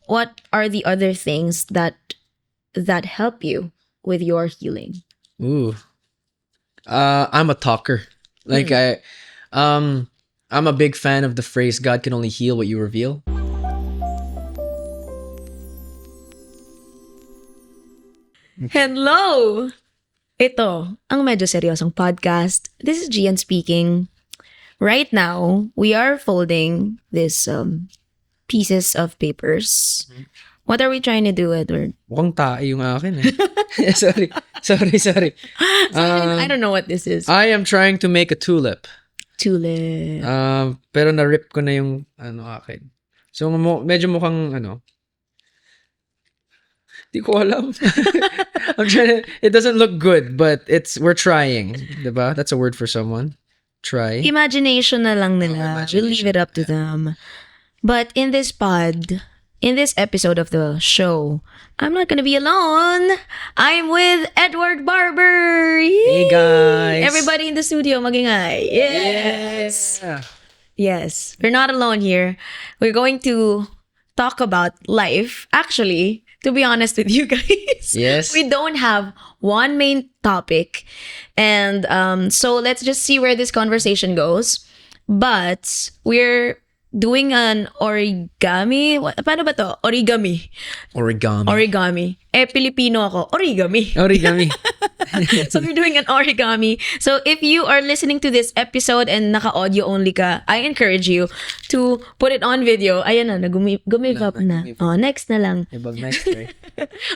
what are the other things that help you with your healing? Ooh. I'm a talker. Like I'm a big fan of the phrase God can only heal what you reveal. Hello! Ito, ang medyo seryosong podcast. This is Gianne speaking. Right now, we are folding these pieces of papers. What are we trying to do, Edward? Mukhang tae yung akin eh. Sorry. I don't know what this is. I am trying to make a tulip. Tulip. Pero na-rip ko na yung akin. So medyo mukhang Di ko alam. It doesn't look good, but we're trying. Diba? That's a word for someone. Try. Imagination na lang nila. We'll leave it up to them. But in this episode of the show, I'm not gonna be alone. I'm with Edward Barber. Yay! Hey guys. Everybody in the studio, magingay. Yes. Yeah. Yes. We're not alone here. We're going to talk about life. Actually, to be honest with you guys, Yes. we don't have one main topic. And so let's just see where this conversation goes. But we're doing an origami. Paano ba to? Origami. Pilipino ako. Origami. So we're doing an origami. So if you are listening to this episode and naka-audio only ka, I encourage you to put it on video. Ayan na, gumave up na. Oh, next na lang. Next, right?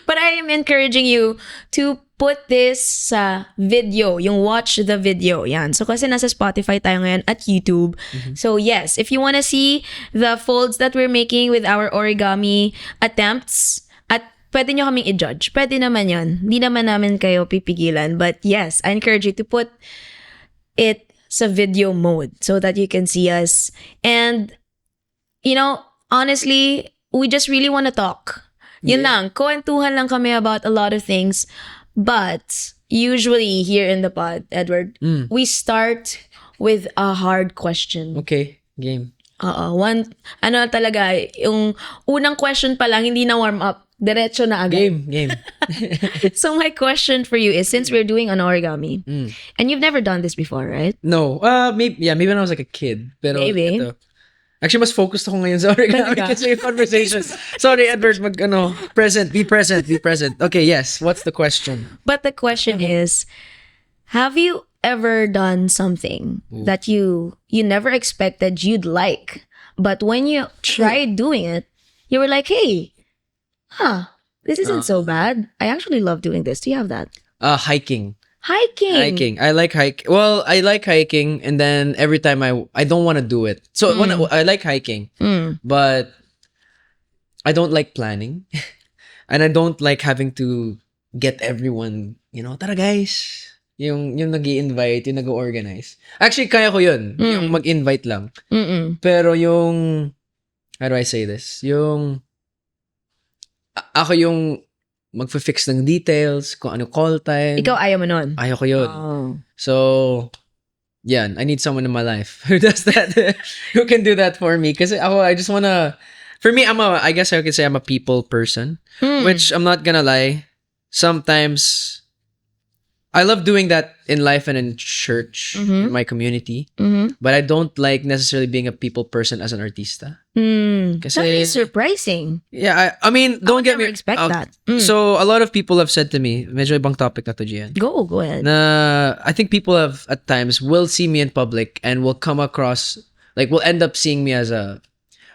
But I am encouraging you to put this sa video, yung watch the video. Yan. So kasi nasa Spotify tayo ngayon at YouTube. So yes, if you wanna see the folds that we're making with our origami attempts, at pwede nyo kaming i-judge. Pwede naman yun. Hindi naman namin kayo pipigilan. But yes, I encourage you to put it sa video mode so that you can see us. And, honestly, we just really want to talk. Yun lang. Kwentuhan lang kami about a lot of things. But usually here in the pod, Edward, we start with a hard question. Okay, game. Talaga, yung unang question pa lang, hindi na warm up. Diretso na agad. Game. So my question for you is, since we're doing an origami, and you've never done this before, right? No. Maybe when I was like a kid. Pero Maybe. Ito. Actually, mas focused ako ngayon sa origami kasi yung conversation. Sorry, Edward, be present. Okay, yes. What's the question? But the question is, have you ever done something that you never expected you'd like, but when you tried doing it, you were like, hey, this isn't so bad. I actually love doing this. Do you have that? Hiking. Hiking. I like hiking. Well, I like hiking, and then every time I don't want to do it. So when I like hiking, but I don't like planning, and I don't like having to get everyone. Tara guys, yung nag-i-invite, yung nag-organize. Actually, kaya ko yun. Yung mag-invite lang. Pero yung, how do I say this? Ako yung magfi-fix ng details, kung ano call time. Ikaw ayaw mo nun? Ayaw ko yun. Oh. So, yan. I need someone in my life who does that. Who can do that for me. Kasi ako, I just wanna... For me, I guess I could say I'm a people person. Which, I'm not gonna lie, sometimes... I love doing that in life and in church, in my community. But I don't like necessarily being a people person as an artista. That is surprising. Yeah, I mean, don't get me... expect that. So, a lot of people have said to me, medyo ibang topic na to, Gianne. Go ahead. I think people have, at times, will see me in public and will come across, will end up seeing me as a...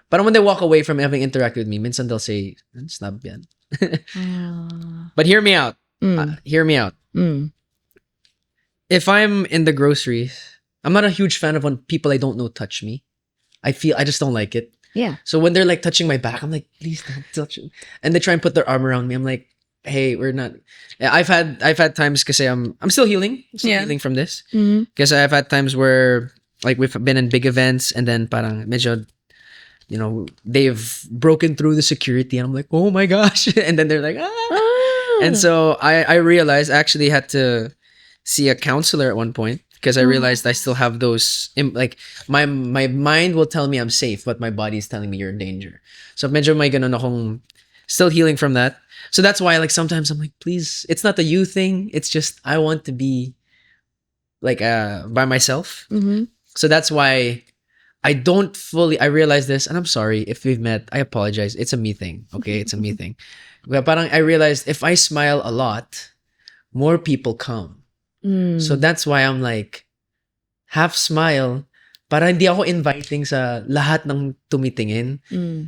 Parang when they walk away from having interacted with me, minsan they'll say, snub yan. But hear me out. Hear me out. If I'm in the groceries, I'm not a huge fan of when people I don't know touch me. I just don't like it. Yeah. So when they're touching my back, I'm like, please don't touch me. And they try and put their arm around me. I'm like, hey, we're not. Yeah, I've had times because I'm still healing. Healing from this. Because I've had times where we've been in big events and then parang medyo, they've broken through the security and I'm like, oh my gosh. And then they're like, ah. And so I realized I actually had to see a counselor at one point because I realized I still have those like my mind will tell me I'm safe, but my body is telling me you're in danger. So medyo may ganun akong still healing from that. So that's why like sometimes I'm like, please, it's not the you thing. It's just I want to be like by myself. So that's why I don't fully, I realize this, and I'm sorry if we've met, I apologize. It's a me thing, okay? It's a me thing. But parang I realized if I smile a lot, more people come. So that's why I'm like, half smile, para hindi ako inviting sa lahat ng tumitingin.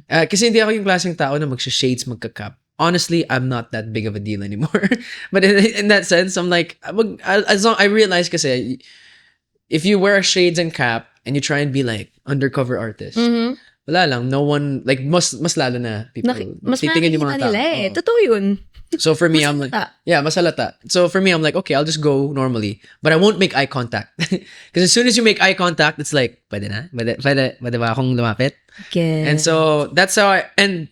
Kasi hindi ako yung klaseng tao na magsha-shades, magka-cap. Honestly, I'm not that big of a deal anymore. But in that sense, I'm like, as long I realize kasi, if you wear shades and cap and you try and be like undercover artist, wala lang, no one, like mas lalo na people Mas titingin yung mga nakikita nila tao. eh. Totoo yun. So for me, I'm like, yeah, masalata. So for me, I'm like, okay, I'll just go normally, but I won't make eye contact. Because as soon as you make eye contact, it's like, pwede na? Pwede ba akong lumapit? Okay. And so that's how and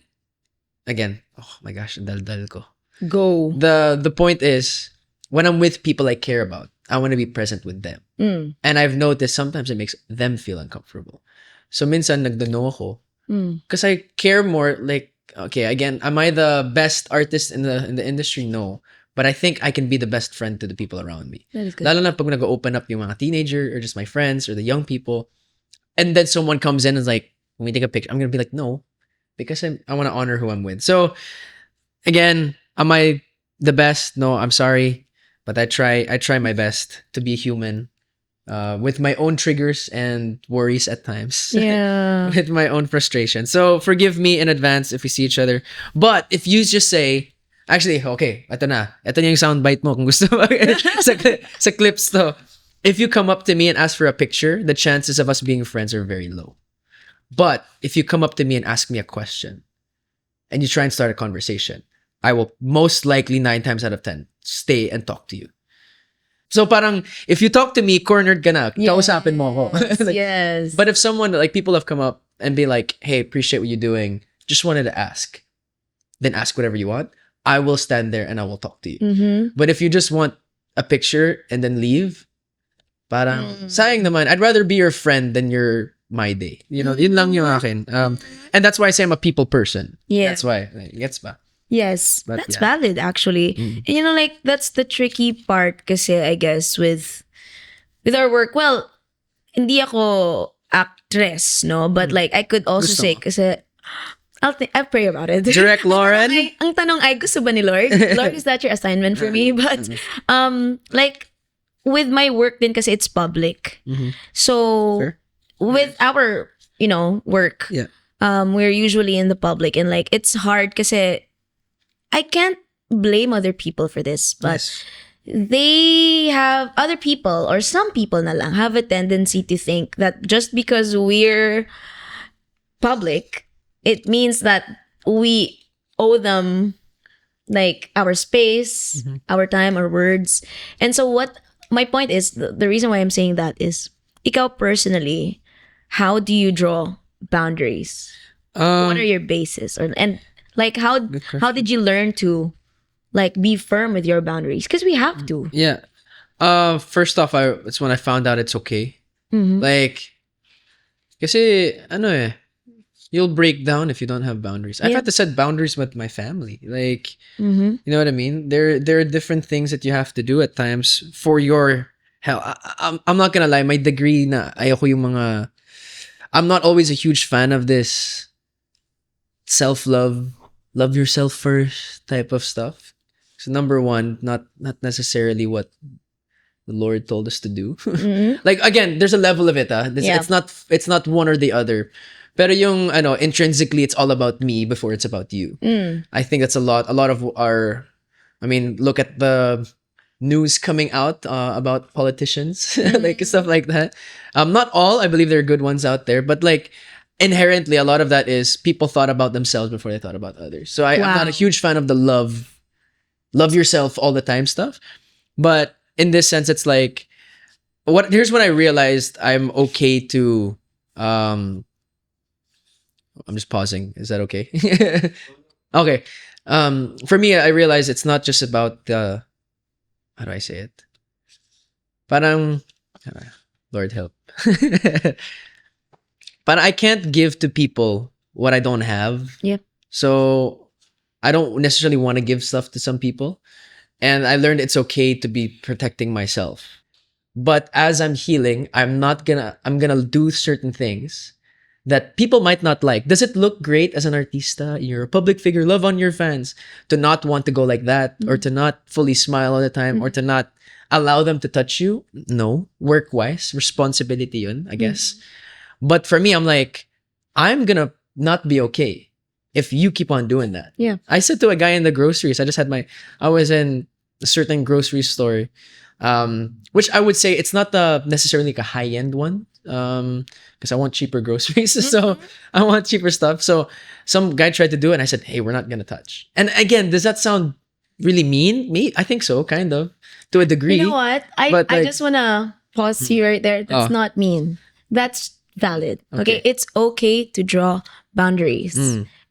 again, oh my gosh, dal ko. Go. The point is, when I'm with people I care about, I want to be present with them. And I've noticed sometimes it makes them feel uncomfortable. So minsan nagdano ako because I care more. Like, okay, again, am I the best artist in the industry? No. But I think I can be the best friend to the people around me. That is good. Lalo na pag nag-open up yung mga teenager or just my friends or the young people. And then someone comes in and is like, when we take a picture, I'm going to be like, no. Because I want to honor who I'm with. So, again, am I the best? No, I'm sorry. But I try my best to be human. With my own triggers and worries at times. Yeah. With my own frustration. So, forgive me in advance if we see each other. But, if you just say, actually, okay, ito na. Ito na yung soundbite mo kung gusto mo. sa clips to. If you come up to me and ask for a picture, the chances of us being friends are very low. But, if you come up to me and ask me a question, and you try and start a conversation, I will most likely 9 times out of 10 stay and talk to you. So parang, if you talk to me, cornered ka na. Kausapin mo ako. Like, yes. But if someone, like people have come up and be like, hey, appreciate what you're doing. Just wanted to ask. Then ask whatever you want. I will stand there and I will talk to you. But if you just want a picture and then leave, parang, sayang naman. I'd rather be your friend than your my day. You know, yun lang yung akin. And that's why I say I'm a people person. Yeah. That's why. Gets ba? Yes, But that's yeah. valid actually. And you know, like that's the tricky part kasi I guess with our work. Well, hindi ako actress, no? But like I could also Gusto say mo? kasi I'll pray about it. Direct Lauren? Ang tanong ay gusto ba ni Lord? Lord, is that your assignment for me? But like with my work din kasi it's public. So Fair. with our, work, Yeah. we're usually in the public and like it's hard kasi I can't blame other people for this, but Yes. they have other people or some people na lang have a tendency to think that just because we're public, it means that we owe them like our space, our time, our words. And so what my point is, the reason why I'm saying that is, ikaw personally, how do you draw boundaries? What are your bases? And like how did you learn to like be firm with your boundaries? Because we have to. Yeah. First off, it's when I found out it's okay. Like, kasi, you'll break down if you don't have boundaries. I've had to set boundaries with my family. Like, you know what I mean? There are different things that you have to do at times for your health. I'm not gonna lie, my degree na ayoko yung mga, I'm not always a huge fan of this self-love, love yourself first type of stuff. So number one, not necessarily what the Lord told us to do. Like again, there's a level of it. It's not one or the other. Pero yung intrinsically, it's all about me before it's about you. I think that's a lot of our. I mean, look at the news coming out about politicians, like stuff like that. Not all. I believe there are good ones out there, but like inherently, a lot of that is people thought about themselves before they thought about others. So I'm not a huge fan of the love yourself all the time stuff. But in this sense, it's like here's what I realized. I'm okay to. I'm just pausing. Is that okay? Okay. For me, I realized it's not just about the. How do I say it? Parang Lord help. But I can't give to people what I don't have. Yep. So I don't necessarily want to give stuff to some people. And I learned it's okay to be protecting myself. But as I'm healing, I'm gonna do certain things that people might not like. Does it look great as an artista? You're a public figure, love on your fans, to not want to go like that, or to not fully smile all the time, or to not allow them to touch you? No. Work-wise, responsibility yun, I guess. But for me, I'm like, I'm gonna not be okay if you keep on doing that. Yeah. I said to a guy in the groceries, I was in a certain grocery store, which I would say it's not necessarily like a high-end one, because I want cheaper groceries. So I want cheaper stuff. So some guy tried to do it, and I said, hey, we're not gonna touch. And again, does that sound really mean? Me? I think so, kind of, to a degree. You know what? I But, like- just want to pause you right there. That's not mean. That's valid. Okay. It's okay to draw boundaries.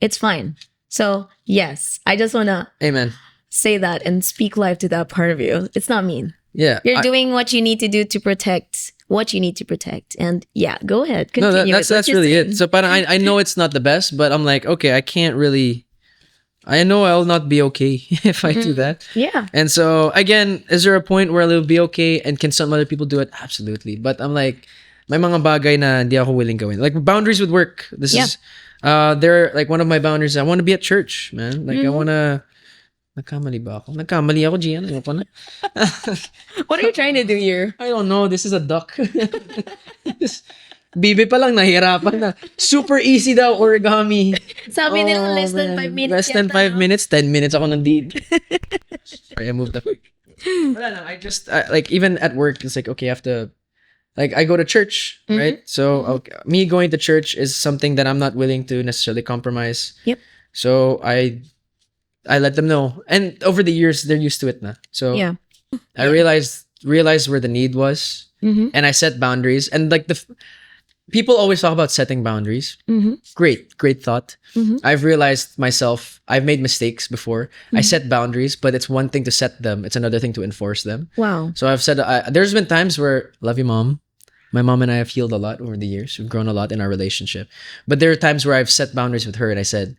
It's fine. So, yes, I just want to Amen. say that and speak life to that part of you. It's not mean. Yeah. You're doing what you need to do to protect what you need to protect. And yeah, go ahead. No, Continue. that's really it. So, parang I know it's not the best, but I'm like, okay, I can't really. I know I'll not be okay if I do that. Yeah. And so again, is there a point where I'll be okay? And can some other people do it? Absolutely. But I'm like, may mga bagay na hindi ako willing gawin. Like boundaries with work. This is, they're like one of my boundaries. I want to be at church, man. Like I want to. Nagkamali ba ako? Nagkamali ako, Gianne. Ayoko na. What are you trying to do here? I don't know. This is a duck. Bibi pa lang, nahihirapan na. Super easy daw, origami. Sabi nila less than man. 5 minutes. Less than 5 minutes, 10 minutes ako nandito. Sorry, I moved up. Wala lang, like, even at work, it's like, okay, I have to, like, I go to church, right? So, okay, me going to church is something that I'm not willing to necessarily compromise. Yep. So, I let them know. And over the years, they're used to it na. So, Yeah. I realized where the need was, and I set boundaries. And like people always talk about setting boundaries. Great thought. I've realized myself, I've made mistakes before. I set boundaries, but it's one thing to set them; it's another thing to enforce them. Wow. So I've said there's been times where, love you, mom. My mom and I have healed a lot over the years. We've grown a lot in our relationship. But there are times where I've set boundaries with her, and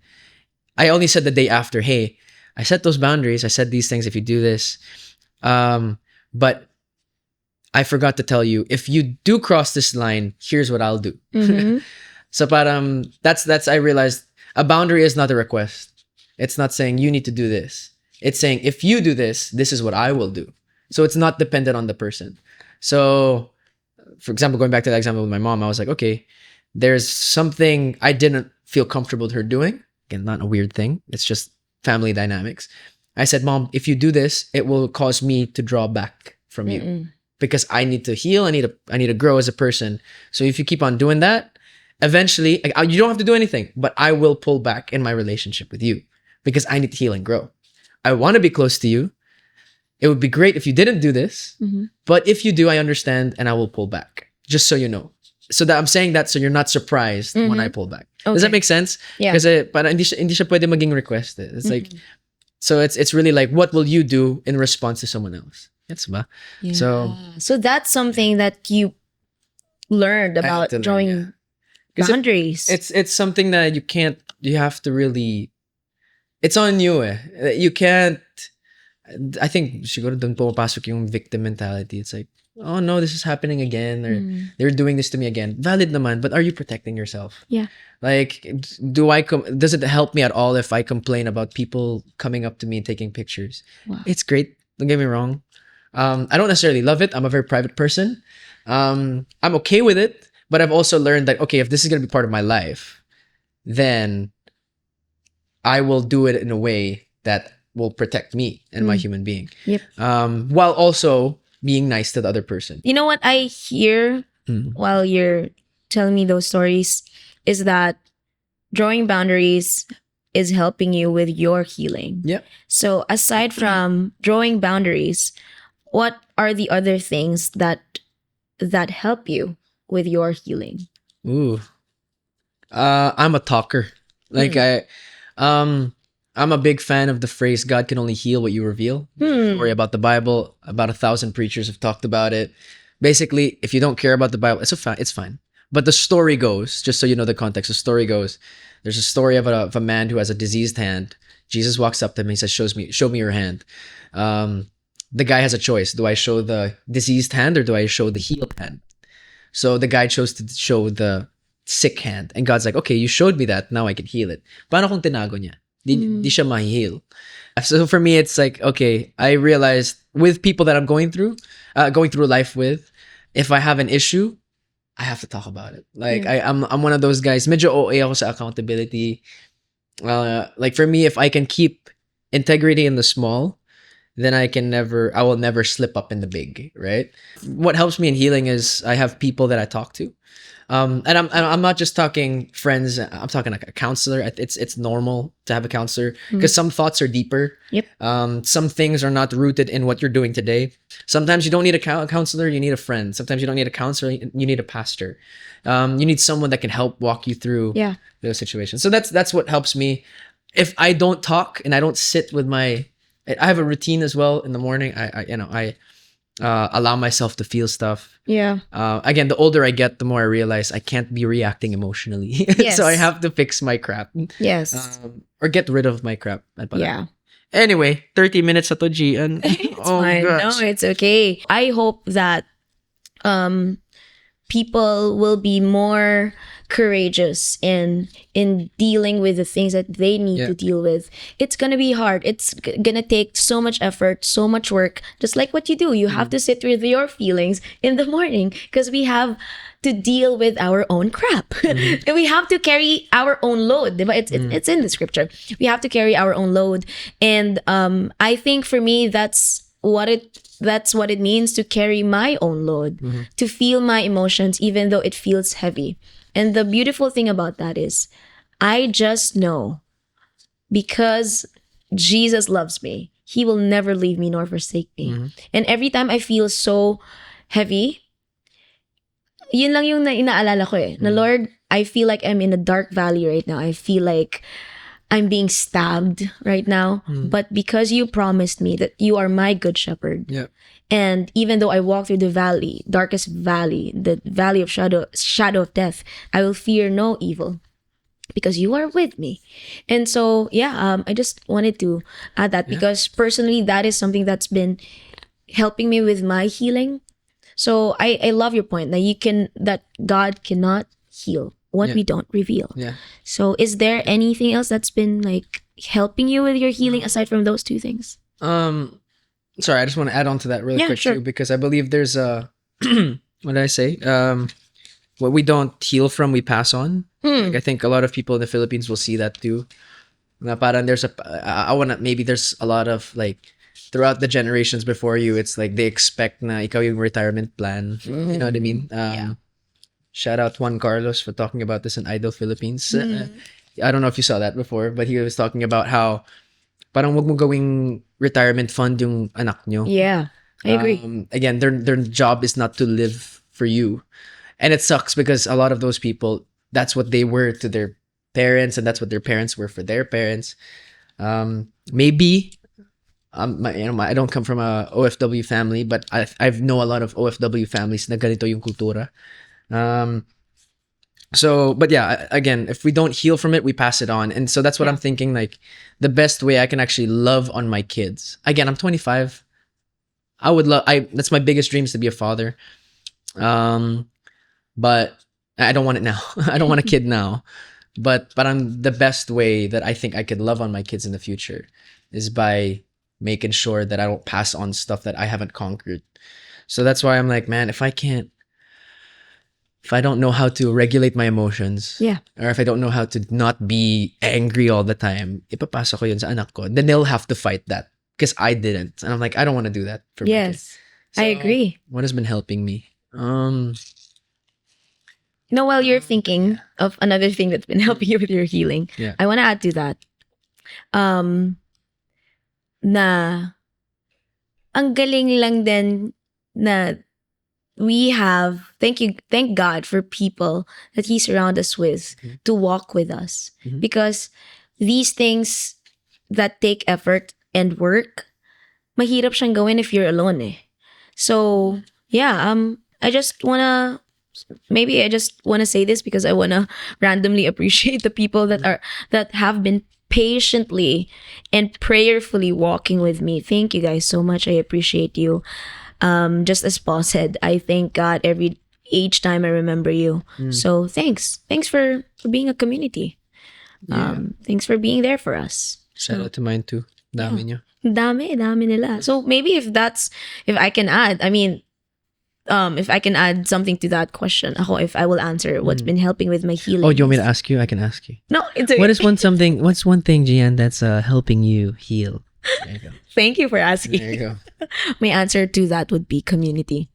I only said the day after, hey, I set those boundaries. I said these things. If you do this. But I forgot to tell you, if you do cross this line, here's what I'll do. So parang that's I realized a boundary is not a request. It's not saying you need to do this. It's saying if you do this, this is what I will do. So it's not dependent on the person. So for example, going back to that example with my mom, I was like, okay, there's something I didn't feel comfortable with her doing. Again, not a weird thing. It's just family dynamics. I said, Mom, if you do this, it will cause me to draw back from you because I need to heal. I need to grow as a person. So if you keep on doing that, eventually you don't have to do anything, but I will pull back in my relationship with you because I need to heal and grow. I want to be close to you. It would be great if you didn't do this, but if you do, I understand and I will pull back. Just so you know. So that I'm saying that so you're not surprised when I pull back. Okay. Does that make sense? Yeah. Kasi parang hindi siya pwede maging request. It's like. So it's really like, what will you do in response to someone else? That's ba? Yeah. So that's something that you learned about drawing boundaries. It's something that you have to really, it's on you eh. You can't, I think siguro doon pumapasok yung victim mentality. It's like, oh no, this is happening again, or they're doing this to me again. Valid naman, but are you protecting yourself? Yeah. Like, does it help me at all if I complain about people coming up to me and taking pictures? Wow. It's great. Don't get me wrong. I don't necessarily love it. I'm a very private person. I'm okay with it, but I've also learned that, okay, if this is going to be part of my life, then I will do it in a way that will protect me and my human being. Yep. While also being nice to the other person. You know what I hear while you're telling me those stories is that drawing boundaries is helping you with your healing. Yep. So aside from drawing boundaries, what are the other things that help you with your healing? Ooh. I'm a talker. Like I'm a big fan of the phrase, God can only heal what you reveal. Story about the Bible, about 1,000 preachers have talked about it. Basically, if you don't care about the Bible, it's fine. But the story goes, just so you know the context, the story goes, there's a story of a man who has a diseased hand. Jesus walks up to him and he says, show me your hand. The guy has a choice. Do I show the diseased hand or do I show the healed hand? So the guy chose to show the sick hand. And God's like, okay, you showed me that. Now I can heal it. Paano kung tinago niya? Di siya ma-heal. So for me, it's like, okay, I realized with people that I'm going through life with, if I have an issue, I have to talk about it. Like I'm one of those guys. Medyo OA ako sa accountability. Like for me, if I can keep integrity in the small, then I will never slip up in the big. Right. What helps me in healing is I have people that I talk to. And I'm not just talking friends. I'm talking like a counselor. It's normal to have a counselor because some thoughts are deeper. Yep. Some things are not rooted in what you're doing today. Sometimes you don't need a counselor. You need a friend. Sometimes you don't need a counselor. You need a pastor. You need someone that can help walk you through those situations. So that's what helps me. If I don't talk and I don't sit with I have a routine as well in the morning. I allow myself to feel stuff. Yeah. Again, the older I get, the more I realize I can't be reacting emotionally. Yes. So I have to fix my crap. Yes. Or get rid of my crap. Yeah. Anyway, 30 minutes ato, Gianne. It's fine. Gosh. No, it's okay. I hope that people will be more courageous in dealing with the things that they need to deal with. It's gonna be hard. It's gonna take so much effort, so much work. Just like what you do, you have to sit with your feelings in the morning because we have to deal with our own crap. And we have to carry our own load. Diba? It's in the scripture. We have to carry our own load, and I think for me that's what it means to carry my own load, to feel my emotions even though it feels heavy. And the beautiful thing about that is I just know because Jesus loves me, he will never leave me nor forsake me. And every time I feel so heavy, yun lang yung inaalala ko na Lord, I feel like I'm in a dark valley right now. I feel like I'm being stabbed right now. But because you promised me that you are my good shepherd. Yeah. And even though I walk through the valley, darkest valley, the valley of shadow of death, I will fear no evil because you are with me. And so, I just wanted to add that because personally, that is something that's been helping me with my healing. So I love your point that God cannot heal what we don't reveal. Yeah. So is there anything else that's been like helping you with your healing aside from those two things? Sorry, I just want to add on to that really quick too, because I believe there's a what did I say? What we don't heal from, we pass on. Like, I think a lot of people in the Philippines will see that too. Na parang there's there's a lot of like throughout the generations before you, it's like they expect na ikaw yung retirement plan. You know what I mean? Shout out Juan Carlos for talking about this in Idol Philippines. I don't know if you saw that before, but he was talking about how parang wag mo gawing retirement fund yung anak nyo. Yeah, I agree. Again, their job is not to live for you. And it sucks because a lot of those people, that's what they were to their parents and that's what their parents were for their parents. Maybe I don't come from a OFW family, but I've know a lot of OFW families na ganito yung kultura. But yeah, again, if we don't heal from it, we pass it on. And so that's what I'm thinking, like the best way I can actually love on my kids. Again, I'm 25. That's my biggest dream is to be a father. But I don't want it now. I don't want a kid now. But the best way that I think I could love on my kids in the future is by making sure that I don't pass on stuff that I haven't conquered. So that's why I'm like, man, if I don't know how to regulate my emotions, or if I don't know how to not be angry all the time, ipapasa ko yun sa anak ko. Then they'll have to fight that because I didn't. And I'm like, I don't want to do that for my kids. So, I agree. What has been helping me? While you're thinking of another thing that's been helping you with your healing, I want to add to that. Na ang galing lang din na we have, thank God for people that He surrounds us with to walk with us. Because these things that take effort and work, mahirap siyang gawin if you're alone eh. So, I just wanna maybe I just wanna say this because I wanna randomly appreciate the people that have been patiently and prayerfully walking with me. Thank you guys so much. I appreciate you. Just as Paul said, I thank God each time I remember you. So thanks. Thanks for being a community. Thanks for being there for us. Shout out to mine too. Dami nyo. Dami nila. So maybe if I can add, I mean, if I can add something to that question, if I will answer what's been helping with my healing. Oh, do you want me to ask you? I can ask you. No, it's okay. What's one thing, Gianne, that's helping you heal? There you go. Thank you for asking. There you go. My answer to that would be community.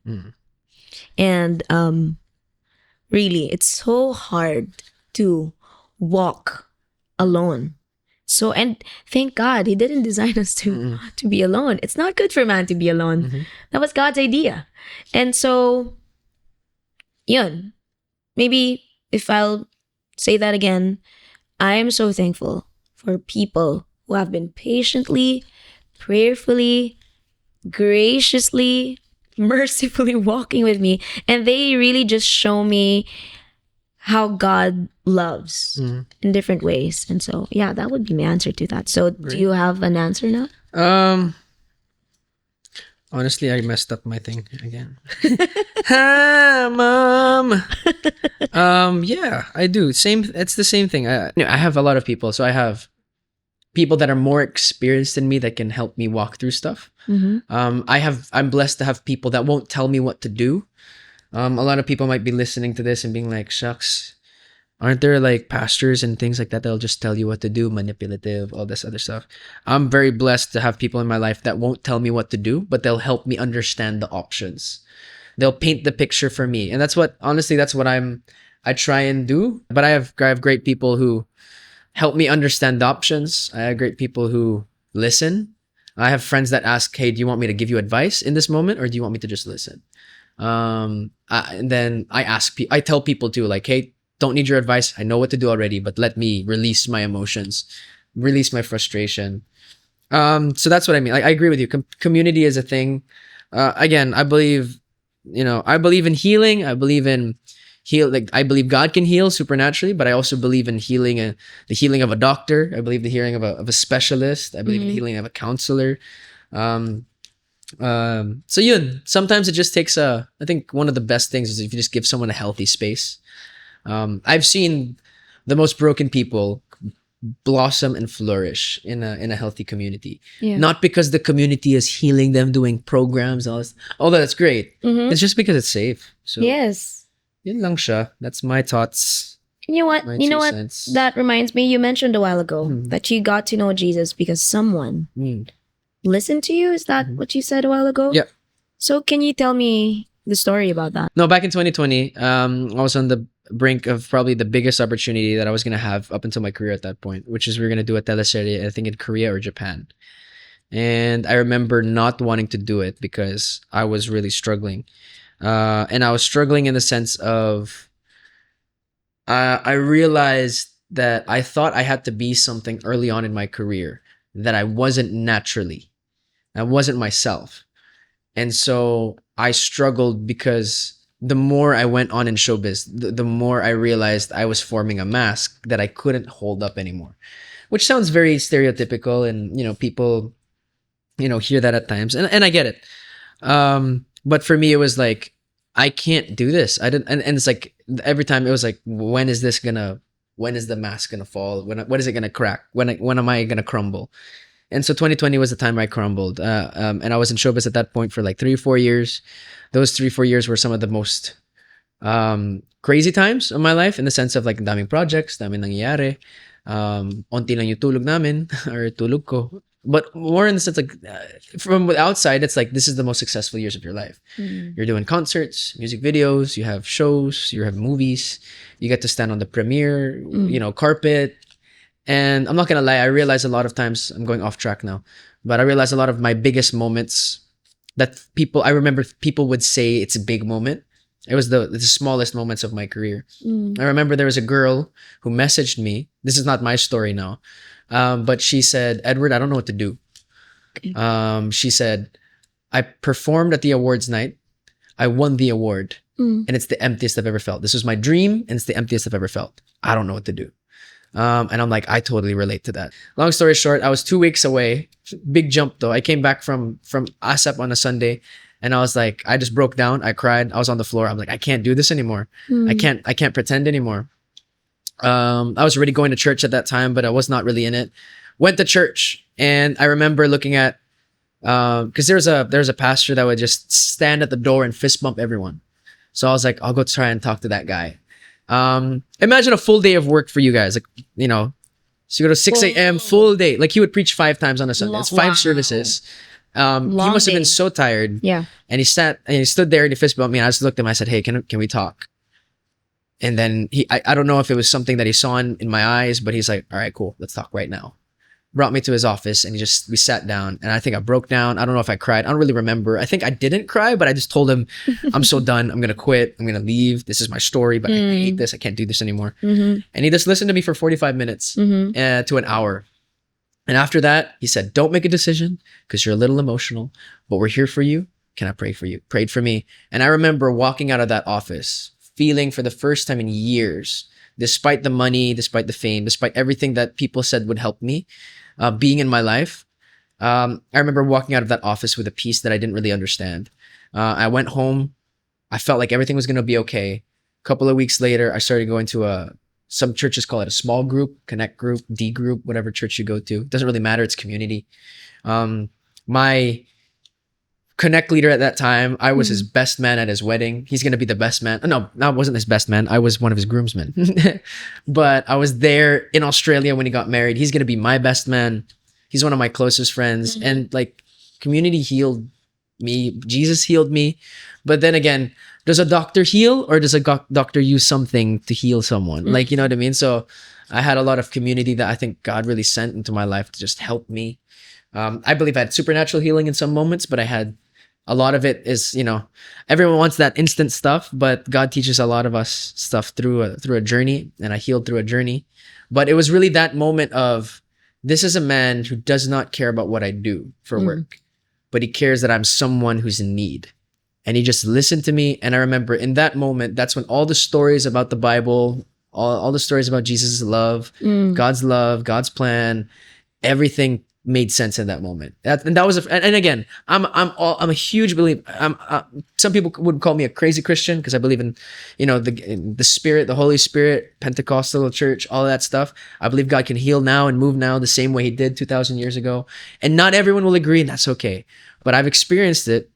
And really, it's so hard to walk alone. So, and thank God he didn't design us to be alone. It's not good for man to be alone. That was God's idea. And so, yun. Maybe if I'll say that again, I am so thankful for people who have been patiently, prayerfully, graciously, mercifully walking with me. And they really just show me how God loves in different ways. And so, yeah, that would be my answer to that. So, do you have an answer now? Honestly, I messed up my thing again. Hi, Mom. Yeah, I do. It's the same thing. I have a lot of people. So I have people that are more experienced than me that can help me walk through stuff. I'm blessed to have people that won't tell me what to do. A lot of people might be listening to this and being like, shucks, aren't there like pastors and things like that that'll just tell you what to do, manipulative, all this other stuff? I'm very blessed to have people in my life that won't tell me what to do, but they'll help me understand the options. They'll paint the picture for me. And that's what I try and do. But I have great people who help me understand the options. I have great people who listen. I have friends that ask, hey, do you want me to give you advice in this moment, or do you want me to just listen? And then I tell people too, like, hey, don't need your advice. I know what to do already, but let me release my emotions, release my frustration. So that's what I mean. Like, I agree with you. Community is a thing. Again, I believe in healing. I believe in I believe God can heal supernaturally, but I also believe in healing, the healing of a doctor. I believe the healing of a specialist. I believe in the healing of a counselor. So yun, sometimes it just takes I think one of the best things is if you just give someone a healthy space. I've seen the most broken people blossom and flourish in a healthy community. Not because the community is healing them, doing programs, all this. Although that's great. It's just because it's safe. So Yes. Yun lang siya. That's my thoughts. You know what? My You know 2 what? cents. That reminds me. You mentioned a while ago that you got to know Jesus because someone listened to you. Is that what you said a while ago? Yeah. So can you tell me the story about that? No, back in 2020, I was on the brink of probably the biggest opportunity that I was going to have up until my career at that point, which is we are going to do a teleserie, I think in Korea or Japan. And I remember not wanting to do it because I was really struggling. And I was struggling in the sense of I realized that I thought I had to be something early on in my career that I wasn't naturally. I wasn't myself. And so I struggled because the more I went on in showbiz, the more I realized I was forming a mask that I couldn't hold up anymore. Which sounds very stereotypical, and people hear that at times. And I get it. But for me, it was like, I can't do this. I didn't, and it's like every time it was like, when is the mask gonna fall? When is it gonna crack? When am I gonna crumble? And so 2020 was the time I crumbled. And I was in showbiz at that point for like 3 or 4 years. Those 3 or 4 years were some of the most crazy times of my life, in the sense of like daming projects, daming nangyayari. Onti lang yung tulog namin or tulog ko. But more in the sense like from the outside, it's like this is the most successful years of your life. You're doing concerts, music videos, you have shows, you have movies, you get to stand on the premiere, carpet. And I'm not gonna lie, I realize a lot of times, I'm going off track now, but I realize a lot of my biggest moments that I remember people would say it's a big moment. It was the smallest moments of my career. I remember there was a girl who messaged me. This is not my story now. But she said, Edward, I don't know what to do. She said, I performed at the awards night. I won the award, and it's the emptiest I've ever felt. This was my dream, and it's the emptiest I've ever felt. I don't know what to do. And I'm like, I totally relate to that. Long story short, I was 2 weeks away. Big jump though. I came back from ASAP on a Sunday, and I was like, I just broke down. I cried. I was on the floor. I'm like, I can't do this anymore. I can't pretend anymore. I was already going to church at that time, but I was not really in it. Went to church, and I remember looking at, because there's a pastor that would just stand at the door and fist bump everyone. So I was like, I'll go try and talk to that guy. Imagine a full day of work for you guys, like, you know, so you go to 6 a.m. full day. Like he would preach 5 times on a Sunday. It's 5 services. He must have been so tired. Yeah. And he stood there and he fist bumped me. And I just looked at him. I said, hey, can we talk? And then I don't know if it was something that he saw in my eyes, but he's like, all right, cool. Let's talk right now. Brought me to his office, and we sat down, and I think I broke down. I don't know if I cried. I don't really remember. I think I didn't cry, but I just told him, I'm so done. I'm going to quit. I'm going to leave. This is my story, but I hate this. I can't do this anymore. And he just listened to me for 45 minutes to an hour. And after that, he said, don't make a decision because you're a little emotional, but we're here for you. Can I pray for you? Prayed for me. And I remember walking out of that office feeling for the first time in years, despite the money, despite the fame, despite everything that people said would help me, being in my life, I remember walking out of that office with a peace that I didn't really understand. I went home. I felt like everything was going to be okay. A couple of weeks later, I started going to some churches call it a small group, connect group, D group, whatever church you go to. It doesn't really matter. It's community. My connect leader at that time, I was his best man at his wedding. He's going to be the best man. No, I wasn't his best man. I was one of his groomsmen. But I was there in Australia when he got married. He's going to be my best man. He's one of my closest friends. And like community healed me. Jesus healed me. But then again, does a doctor heal, or does a doctor use something to heal someone? Like, you know what I mean? So I had a lot of community that I think God really sent into my life to just help me. I believe I had supernatural healing in some moments, but I had a lot of it is, you know, everyone wants that instant stuff, but God teaches a lot of us stuff through a journey, and I healed through a journey. But it was really that moment of, this is a man who does not care about what I do for work, but he cares that I'm someone who's in need. And he just listened to me. And I remember in that moment, that's when all the stories about the Bible, all the stories about Jesus' love, God's plan, everything made sense in that moment. And that was and again, I'm a huge believer. Some people would call me a crazy Christian because I believe in, you know, the Spirit, the Holy Spirit, Pentecostal church, all of that stuff. I believe God can heal now and move now the same way he did 2,000 years ago. And not everyone will agree, and that's okay. But I've experienced it.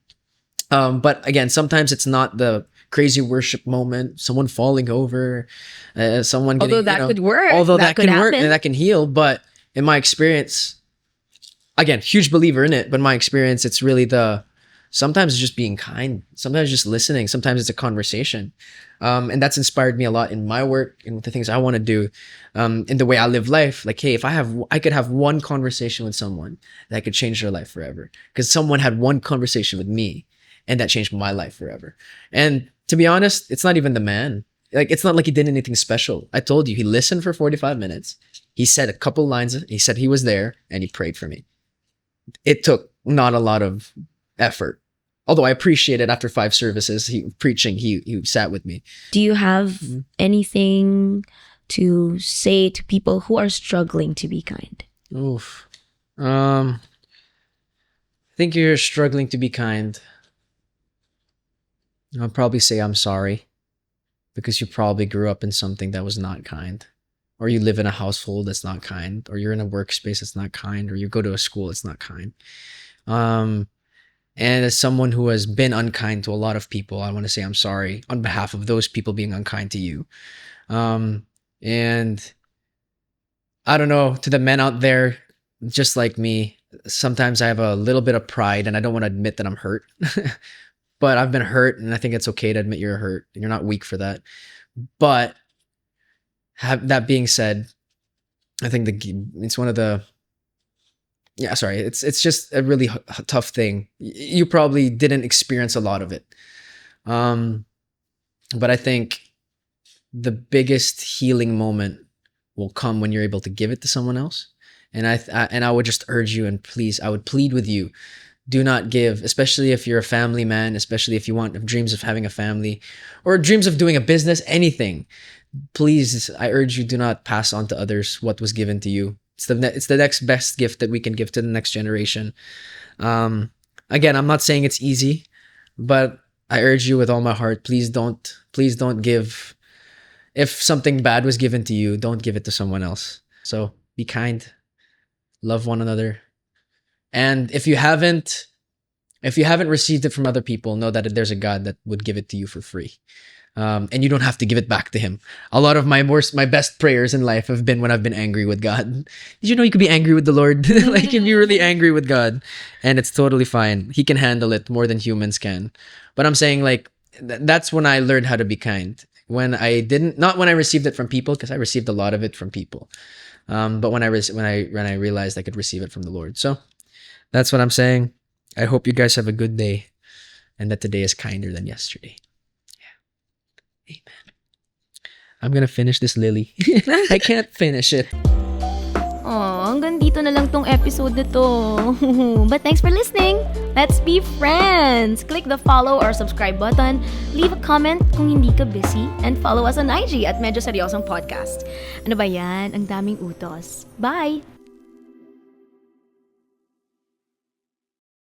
But again, sometimes it's not the crazy worship moment, someone falling over, someone getting, although that could work. Although that can work happen. and that can heal. But in my experience, again, huge believer in it, but in my experience, it's really sometimes it's just being kind, sometimes just listening, sometimes it's a conversation. And that's inspired me a lot in my work and with the things I want to do, in the way I live life. Like, hey, if I could have one conversation with someone that could change their life forever, because someone had one conversation with me and that changed my life forever. And to be honest, it's not even the man. Like, it's not like he did anything special. I told you, he listened for 45 minutes. He said a couple lines. He said he was there and he prayed for me. It took not a lot of effort. Although I appreciate it, after 5 services, he sat with me. Do you have anything to say to people who are struggling to be kind? Oof. I think you're struggling to be kind. I'll probably say I'm sorry, because you probably grew up in something that was not kind, or you live in a household that's not kind, or you're in a workspace that's not kind, or you go to a school that's not kind. And as someone who has been unkind to a lot of people, I want to say I'm sorry on behalf of those people being unkind to you. And I don't know, to the men out there, just like me, sometimes I have a little bit of pride and I don't want to admit that I'm hurt. But I've been hurt, and I think it's okay to admit you're hurt, and you're not weak for that. But that being said, I think it's one of the, it's just a really tough thing. You probably didn't experience a lot of it. But I think the biggest healing moment will come when you're able to give it to someone else. And I would just urge you, and please, I would plead with you, do not give, especially if you're a family man, especially if you want dreams of having a family or dreams of doing a business, anything. Please, I urge you, do not pass on to others what was given to you. It's the next best gift that we can give to the next generation. Again, I'm not saying it's easy, but I urge you with all my heart, please don't give. If something bad was given to you, don't give it to someone else. So be kind, love one another. And if you haven't received it from other people, know that there's a God that would give it to you for free. And you don't have to give it back to him. A lot of my best prayers in life have been when I've been angry with God. Did you know you could be angry with the Lord? Like, you can be really angry with God, and it's totally fine. He can handle it more than humans can. But I'm saying, like, that's when I learned how to be kind. Not when I received it from people, because I received a lot of it from people. But when I realized I could receive it from the Lord. So that's what I'm saying. I hope you guys have a good day, and that today is kinder than yesterday. Yeah. Amen. I'm gonna finish this lily. I can't finish it. Oh, hanggang dito na lang tong episode na to. But thanks for listening. Let's be friends. Click the follow or subscribe button. Leave a comment kung hindi ka busy. And follow us on IG at Medyo Seryosong Podcast. Ano ba yan? Ang daming utos. Bye!